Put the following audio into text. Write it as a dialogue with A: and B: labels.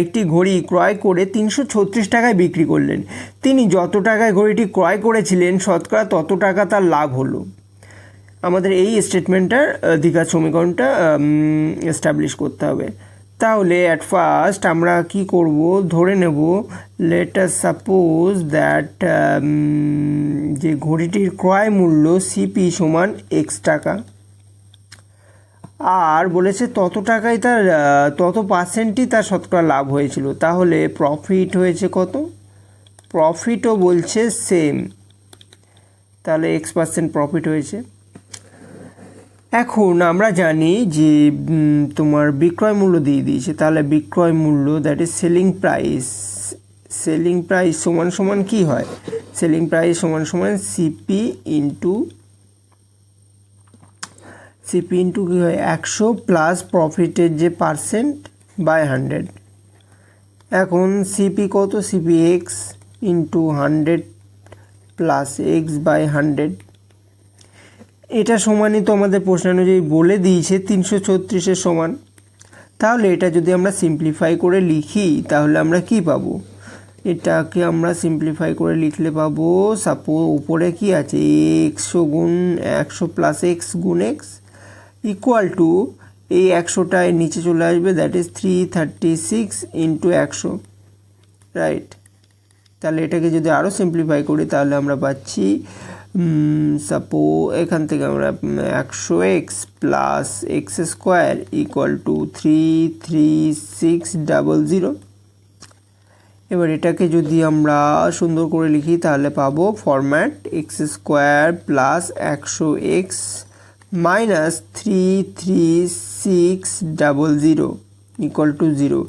A: একটি ঘড়ি ক্রয় করে 336 টাকায় বিক্রি করলেন। তিনি যত টাকায় ঘড়িটি ক্রয় করেছিলেন শতকরা তত টাকা তার লাভ হলো। আমাদের এই স্টেটমেন্টটার দ্বিঘাত সমীকরণটা এস্টাবলিশ করতে হবে। তাহলে অ্যাট ফার্স্ট আমরা কি করব, ধরে নেব লেট আস সাপোজ দ্যাট যে ঘড়িটির ক্রয় মূল্য সিপি সমান এক্স টাকা, আর বলেছে তত টাকায় তার তত পার্সেন্টই তার শতকরা লাভ হয়েছিল। তাহলে প্রফিট হয়েছে কত, প্রফিটও বলছে সেম, তাহলে x% প্রফিট হয়েছে। এখন আমরা জানি যে তোমার বিক্রয় মূল্য দিয়ে দিয়েছে, তাহলে বিক্রয় মূল্য that is selling price, selling price সমান সমান কী হয়, সেলিং প্রাইস সমান সমান সিপি ইন্টু কী হয় 100 প্লাস প্রফিটের যে পার্সেন্ট বাই 100। এখন সিপি কত, CP X into 100 plus X by 100, এটা সমানই তো আমাদের প্রশ্ন অনুযায়ী বলে দিয়েছে 336-এর সমান। তাহলে এটা যদি আমরা সিম্পলিফাই করে লিখি তাহলে আমরা কি পাবো, এটাকে আমরা সিম্পলিফাই করে লিখলে পাবো, সাপোজ উপরে কি আছে 100 প্লাস এক্স গুণ এক্স ইকুয়াল টু এই 100টায় নিচে চলে আসবে, দ্যাট ইজ 336 ইন্টু 100, রাইট। তাহলে এটাকে যদি আরও সিম্পলিফাই করি তাহলে আমরা পাচ্ছি এখান থেকে আমরা 100x plus x square equal to 33600। এবার এটাকে যদি আমরা সুন্দর করে লিখি তাহলে পাবো format x square plus 100x minus 33600 equal to 0।